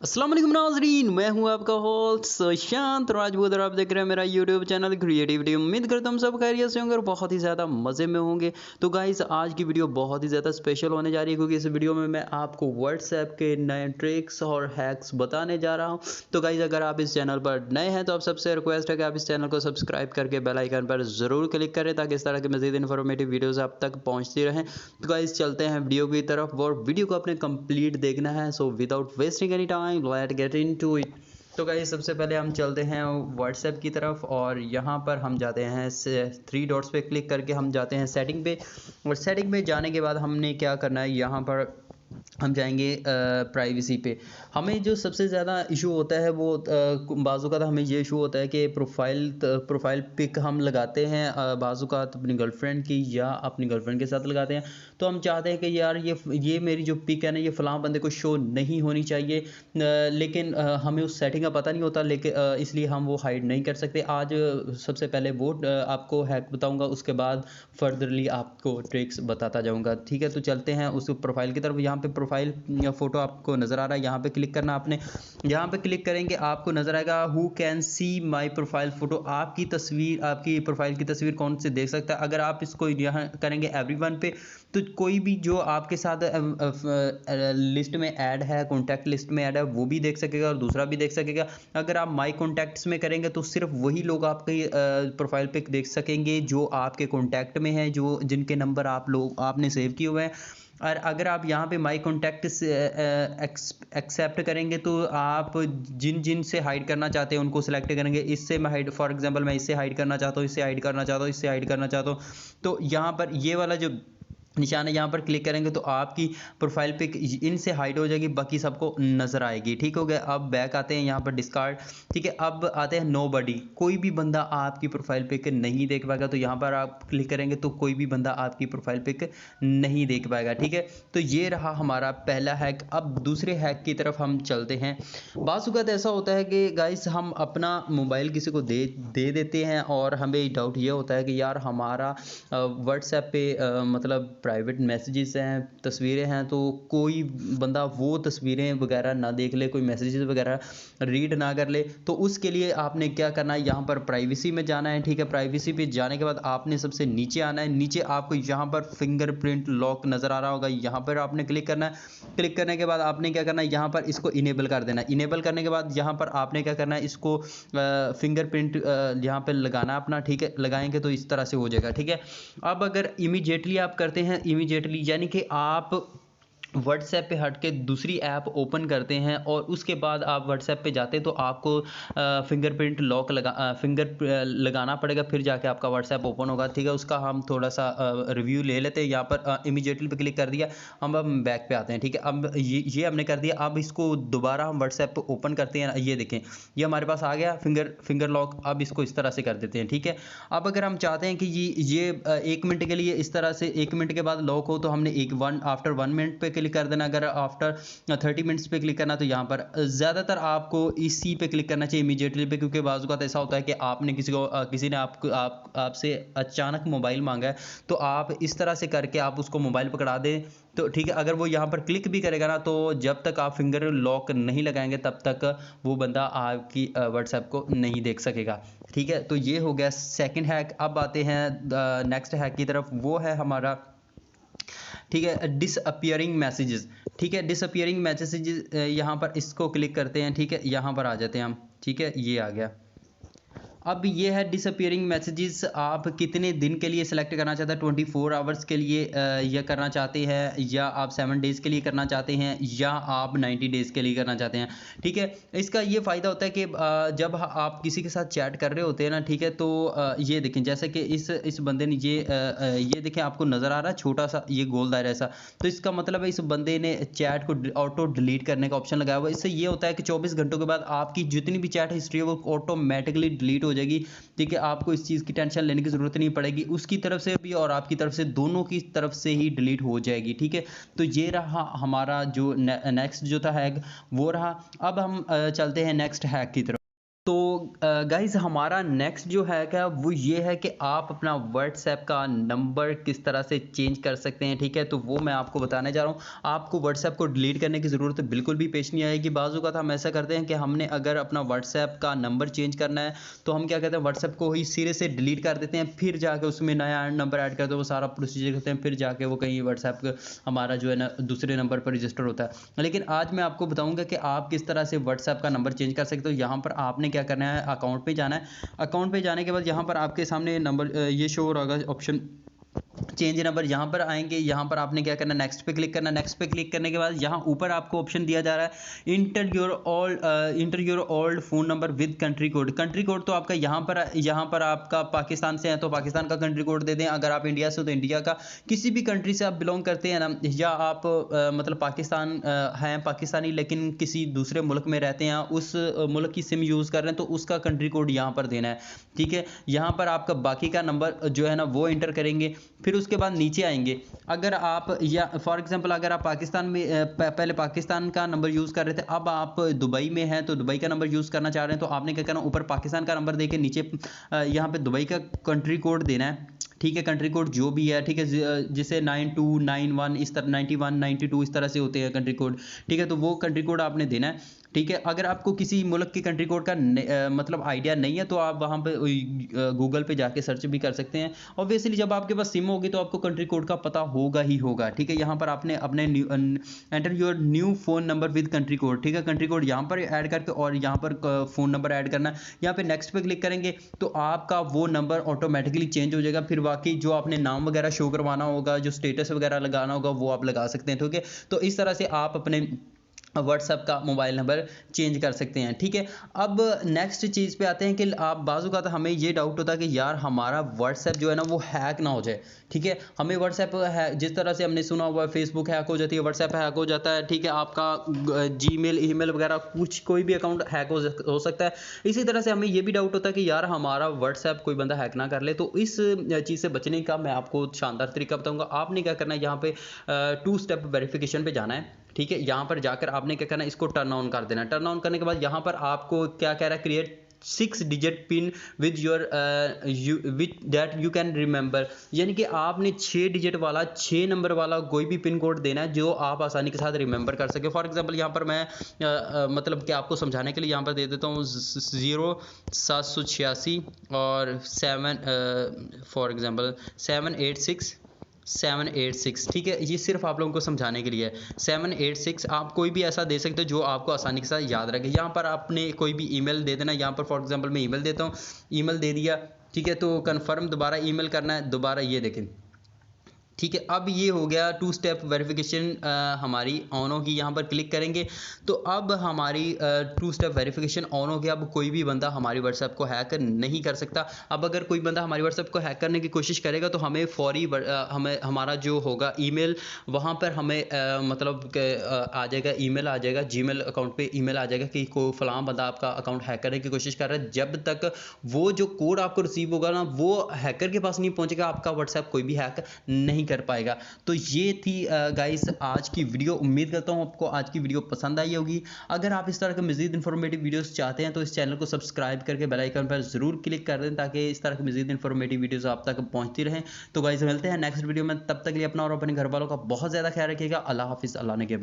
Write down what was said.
अस्सलाम वालेकुम नाज़रीन, मैं हूं आपका होस्ट शांत राजपूत और आप देख रहे हैं मेरा यूट्यूब चैनल क्रिएटिविटी। उम्मीद करता हूं सब खैरियत से होंगे और बहुत ही ज़्यादा मज़े में होंगे। तो गाइस, आज की वीडियो बहुत ही ज़्यादा स्पेशल होने जा रही है क्योंकि इस वीडियो में मैं आपको व्हाट्सएप के नए ट्रिक्स और हैक्स बताने जा रहा हूँ। तो गाइस, अगर आप इस चैनल पर नए हैं तो आप सबसे रिक्वेस्ट है कि आप इस चैनल को सब्सक्राइब करके बेल आइकन पर ज़रूर क्लिक करें ताकि इस तरह की मज़ीद इन्फॉर्मेटिव वीडियोज़ आप तक पहुँचती रहें। तो गाइस, चलते हैं वीडियो की तरफ और वीडियो को आपने कंप्लीट देखना है। So without wasting any time let's get into it. तो गाइस, सबसे पहले हम चलते हैं व्हाट्सएप की तरफ और यहाँ पर हम जाते हैं थ्री डॉट्स पे क्लिक करके हम जाते हैं सेटिंग पे। और सेटिंग पे जाने के बाद हमने क्या करना है, यहाँ पर हम जाएंगे प्राइवेसी पे। हमें जो सबसे ज़्यादा इशू होता है वो बाज़ू का हमें ये इशू होता है कि प्रोफाइल पिक हम लगाते हैं बाज़ू का अपनी गर्लफ्रेंड की या अपनी गर्लफ्रेंड के साथ लगाते हैं। तो हम चाहते हैं कि यार ये मेरी जो पिक है ना, ये फ़लाँ बंदे को शो नहीं होनी चाहिए, लेकिन हमें उस सेटिंग का पता नहीं होता, लेकिन इसलिए हम वो हाइड नहीं कर सकते। आज सबसे पहले वो आपको हैक बताऊंगा, उसके बाद फर्दरली आपको ट्रिक्स बताता जाऊंगा। ठीक है, तो चलते हैं उस प्रोफाइल की तरफ। यहाँ पे प्रोफाइल फ़ोटो आपको नज़र आ रहा है, यहाँ पे क्लिक करना आपने। यहाँ पे क्लिक करेंगे आपको नज़र आएगा who can see my profile photo. आपकी तस्वीर, आपकी प्रोफाइल की तस्वीर कौन से देख सकता है। अगर आप इसको यहाँ करेंगे एवरीवन पे, तो कोई भी जो आपके साथ लिस्ट में ऐड है, कॉन्टैक्ट लिस्ट में ऐड है, वो भी देख सकेगा और दूसरा भी देख सकेगा। अगर आप माई कॉन्टैक्ट्स में करेंगे तो सिर्फ वही लोग आपकी प्रोफाइल पे देख सकेंगे जो आपके कॉन्टैक्ट में हैं, जो जिनके नंबर आपने सेव किए हुए हैं। और अगर आप यहाँ पे माई कॉन्टैक्ट से एक्सेप्ट करेंगे तो आप जिन जिन से हाइड करना चाहते हैं उनको सिलेक्ट करेंगे। इससे मैं हाइड, फॉर एग्जांपल मैं इससे हाइड करना चाहता हूँ, इससे हाइड करना चाहता हूँ, इससे हाइड करना चाहता हूँ। तो यहाँ पर ये वाला जो निशान है, यहाँ पर क्लिक करेंगे तो आपकी प्रोफाइल पे इनसे हाइड हो जाएगी, बाकी सबको नज़र आएगी। ठीक हो गया। अब बैक आते हैं यहाँ पर डिस्कार्ड। ठीक है, अब आते हैं नोबडी। कोई भी बंदा आपकी प्रोफाइल पिक नहीं देख पाएगा, तो यहाँ पर आप क्लिक करेंगे तो कोई भी बंदा आपकी प्रोफाइल पिक नहीं देख पाएगा। ठीक है, तो ये रहा हमारा पहला हैक। अब दूसरे हैक की तरफ हम चलते हैं। बाज़ औक़ात ऐसा होता है कि गाइस, हम अपना मोबाइल किसी को दे देते हैं और हमें डाउट ये होता है कि यार हमारा व्हाट्सएप पे मतलब प्राइवेट मैसेजेस हैं, तस्वीरें हैं, तो कोई बंदा वो तस्वीरें वगैरह ना देख ले, कोई मैसेजेस वगैरह रीड ना कर ले। तो उसके लिए आपने क्या करना है, यहाँ पर प्राइवेसी में जाना है। ठीक है, प्राइवेसी पे जाने के बाद आपने सबसे नीचे आना है। नीचे आपको यहाँ पर फिंगरप्रिंट लॉक नज़र आ रहा होगा, यहाँ पर आपने क्लिक करना है। क्लिक करने के बाद आपने क्या करना है, यहाँ पर इसको इनेबल कर देना है। इनेबल करने के बाद यहाँ पर आपने क्या करना है, इसको फिंगरप्रिंट यहाँ पर लगाना अपना। ठीक है, लगाएंगे तो इस तरह से हो जाएगा। ठीक है, अब अगर इमीडिएटली आप करते हैं, इमीडिएटली यानी कि आप व्हाट्सएप पे हट के दूसरी ऐप ओपन करते हैं और उसके बाद आप व्हाट्सएप पे जाते हैं, तो आपको फिंगरप्रिंट लॉक लगाना पड़ेगा, फिर जाके आपका व्हाट्सएप ओपन होगा। ठीक है, उसका हम थोड़ा सा रिव्यू ले लेते हैं। यहाँ पर इमीडिएटली पे क्लिक कर दिया, हम अब बैक पे आते हैं। ठीक है, अब ये हमने कर दिया। अब इसको दोबारा हम व्हाट्सएप पे ओपन करते हैं। ये देखें, ये हमारे पास आ गया फिंगर लॉक। अब इसको इस तरह से कर देते हैं। ठीक है, अब अगर हम चाहते हैं कि ये 1 मिनट के लिए इस तरह से 1 मिनट के बाद लॉक हो, तो हमने आफ्टर 1 मिनट पे क्लिक कर देना। अगर आफ्टर 30 मिनट्स पे क्लिक करना, तो यहाँ पर ज़्यादातर आपको इसी पे क्लिक करना चाहिए, इमीडिएटली पे, क्योंकि बाज़ औक़ात ऐसा होता है कि आपने किसी ने आपसे अचानक मोबाइल मांगा है, तो आप इस तरह से करके आप उसको मोबाइल पकड़ा दें। तो ठीक है, अगर वो यहाँ पर क्लिक भी करेगा ना, तो जब तक आप फिंगर लॉक नहीं लगाएंगे तब तक वो बंदा आपकी व्हाट्सएप को नहीं देख सकेगा। ठीक है, तो ये हो गया सेकंड हैक। अब आते हैं नेक्स्ट हैक की तरफ, वो है हमारा, ठीक है, डिसअपियरिंग मैसेजेस। ठीक है, डिसअपियरिंग मैसेजेस, यहाँ पर इसको क्लिक करते हैं। ठीक है, यहाँ पर आ जाते हैं हम। ठीक है, ये आ गया। अब ये है डिसअपियरिंग मैसेजेस। आप कितने दिन के लिए सेलेक्ट करना चाहते हैं, 24 आवर्स के लिए या करना चाहते हैं, या आप 7 डेज़ के लिए करना चाहते हैं, या आप 90 डेज़ के लिए करना चाहते हैं। ठीक है, इसका ये फ़ायदा होता है कि जब आप किसी के साथ चैट कर रहे होते हैं ना, ठीक है, तो ये देखें, जैसे कि इस बंदे ने ये देखें, आपको नज़र आ रहा है छोटा सा ये गोल दायरा ऐसा, तो इसका मतलब है इस बंदे ने चैट को ऑटो डिलीट करने का ऑप्शन लगाया हुआ है। इससे ये होता है कि 24 घंटों के बाद आपकी जितनी भी चैट हिस्ट्री है वो ऑटोमेटिकली डिलीट हो जाएगी। ठीक है, आपको इस चीज़ की टेंशन लेने की ज़रूरत नहीं पड़ेगी, उसकी तरफ से भी और आपकी तरफ से, दोनों की तरफ से ही डिलीट हो जाएगी। ठीक है, तो ये रहा हमारा जो नेक्स्ट जो था हैक, वो रहा। अब हम चलते हैं नेक्स्ट हैक की तरफ। तो गाइज़ हमारा नेक्स्ट जो है क्या वो ये है कि आप अपना व्हाट्सएप का नंबर किस तरह से चेंज कर सकते हैं, ठीक है। तो वो मैं आपको बताने जा रहा हूँ। आपको व्हाट्सएप को डिलीट करने की ज़रूरत बिल्कुल भी पेश नहीं आएगी। बाज़ औक़ात हम ऐसा करते हैं कि हमने अगर अपना व्हाट्सएप का नंबर चेंज करना है तो हम क्या कहते हैं, व्हाट्सएप को ही सिरे से डिलीट कर देते हैं, फिर जाके उसमें नया नंबर ऐड करते हैं, वो सारा प्रोसीजर करते हैं, फिर जाके वो कहीं व्हाट्सएप हमारा जो है ना दूसरे नंबर पर रजिस्टर होता है। लेकिन आज मैं आपको बताऊँगा कि आप किस तरह से व्हाट्सएप का नंबर चेंज कर सकते हो। यहाँ पर आपने क्या करना है, अकाउंट पे जाना है। अकाउंट पे जाने के बाद यहाँ पर आपके सामने नंबर ये शो हो रहा होगा ऑप्शन चेंज नंबर। यहाँ पर आएंगे, यहाँ पर आपने क्या करना, नेक्स्ट पे क्लिक करना। नेक्स्ट पे क्लिक करने के बाद यहाँ ऊपर आपको ऑप्शन दिया जा रहा है inter your old phone number with country code. Country code तो आपका यहाँ पर आपका पाकिस्तान से है तो पाकिस्तान का कंट्री कोड दे दें। अगर आप इंडिया से हो तो इंडिया का, किसी भी कंट्री से आप बिलोंग करते हैं ना, या आप मतलब पाकिस्तान हैं पाकिस्तानी लेकिन किसी दूसरे मुल्क में रहते हैं, उस मुल्क की सिम यूज़ कर रहे हैं तो उसका कंट्री कोड यहाँ पर देना है, ठीक है। यहाँ पर आपका बाकी का नंबर जो है ना वो इंटर करेंगे। फिर उसके बाद नीचे आएंगे। अगर आप या फॉर एग्जांपल अगर आप पाकिस्तान में पहले पाकिस्तान का नंबर यूज़ कर रहे थे, अब आप दुबई में हैं तो दुबई का नंबर यूज़ करना चाह रहे हैं, तो आपने क्या करना, ऊपर पाकिस्तान का नंबर देके नीचे यहाँ पे दुबई का कंट्री कोड देना है, ठीक है। कंट्री कोड जो भी है, ठीक है, जिसे 9291 इस तरह 91 92 इस तरह से होते हैं कंट्री कोड, ठीक है। तो वो कंट्री कोड आपने देना है, ठीक है। अगर आपको किसी मुल्क की कंट्री कोड का मतलब आइडिया नहीं है तो आप वहाँ पे गूगल पे जाके सर्च भी कर सकते हैं। ऑब्वियसली जब आपके पास सिम होगी तो आपको कंट्री कोड का पता होगा ही होगा, ठीक है। यहाँ पर आपने अपने enter your new phone number with country code, ठीक है। कंट्री कोड यहाँ पर ऐड करके और यहाँ पर फ़ोन नंबर ऐड करना है। यहाँ पे नेक्स्ट पे क्लिक करेंगे तो आपका वो नंबर ऑटोमेटिकली चेंज हो जाएगा। फिर बाकी जो आपने नाम वगैरह शो करवाना होगा, जो स्टेटस वगैरह लगाना होगा वो आप लगा सकते हैं, ठीक है। तो इस तरह से आप अपने व्हाट्सएप का मोबाइल नंबर चेंज कर सकते हैं, ठीक है। अब नेक्स्ट चीज़ पे आते हैं कि आप बाज़ू का हमें ये डाउट होता है कि यार हमारा व्हाट्सएप जो है ना वो हैक ना हो जाए, ठीक है। हमें व्हाट्सएप है जिस तरह से हमने सुना हुआ है, फेसबुक हैक हो जाती है, व्हाट्सएप हैक हो जाता है, ठीक है। आपका जीमेल ईमेल वगैरह कुछ कोई भी अकाउंट हैक हो सकता है। इसी तरह से हमें ये भी डाउट होता है कि यार हमारा व्हाट्सएप कोई बंदा हैक ना कर ले। तो इस चीज़ से बचने का मैं आपको शानदार तरीका बताऊँगा। आपने क्या करना है, यहाँ पे 2 स्टेप वेरिफिकेशन पे जाना है, ठीक है। यहाँ पर जाकर आपने क्या करना है, इसको टर्न ऑन कर देना। टर्न ऑन करने के बाद यहाँ पर आपको क्या कह रहा है, create 6 digit pin with your with that you can remember, यानी कि आपने 6 डिजिट वाला 6 नंबर वाला कोई भी पिन कोड देना है जो आप आसानी के साथ रिमेंबर कर सके। फॉर एग्जांपल यहाँ पर मैं मतलब कि आपको समझाने के लिए यहाँ पर दे देता हूँ 0786 और 7 फॉर एग्जांपल 786, ठीक है। ये सिर्फ आप लोगों को समझाने के लिए है। 786 आप कोई भी ऐसा दे सकते हो जो आपको आसानी के साथ याद रखे। यहाँ पर आपने कोई भी ईमेल दे देना। यहाँ पर फॉर एग्जांपल मैं ईमेल देता हूँ, ईमेल दे दिया, ठीक है। तो कन्फर्म दोबारा ईमेल करना है, दोबारा ये देखें, ठीक है। अब ये हो गया 2 स्टेप वेरिफिकेशन हमारी ऑन होगी। यहाँ पर क्लिक करेंगे तो अब हमारी 2 स्टेप वेरिफिकेशन ऑन हो गया। अब कोई भी बंदा हमारी व्हाट्सएप को हैक नहीं कर सकता। अब अगर कोई बंदा हमारी व्हाट्सएप को हैक करने की कोशिश करेगा तो हमें फौरी हमें हमारा जो होगा ईमेल, वहाँ पर हमें मतलब आ जाएगा, ईमेल आ जाएगा, जीमेल अकाउंट पे ईमेल आ जाएगा कि कोई फलां बंदा आपका अकाउंट हैक करने की कोशिश कर रहा है। जब तक वो जो कोड आपको रिसीव होगा ना वो हैकर के पास नहीं पहुँचेगा, आपका व्हाट्सएप कोई भी हैक नहीं कर पाएगा। तो ये थी गाइस आज की वीडियो। उम्मीद करता हूँ आपको आज की वीडियो पसंद आई होगी। अगर आप इस तरह के मज़ीद इन्फॉर्मेटिव वीडियोस चाहते हैं तो इस चैनल को सब्सक्राइब करके बेल आइकन पर ज़रूर क्लिक कर दें ताकि इस तरह की मज़ीद इन्फॉर्मेटिव वीडियोस आप तक पहुँचती रहें। तो गाइस मिलते हैं नेक्स्ट वीडियो में, तब तक के लिए अपना और अपने घर वालों का बहुत ज़्यादा ख्याल रखिएगा। अल्लाह हाफिज़, अल्लाह ने के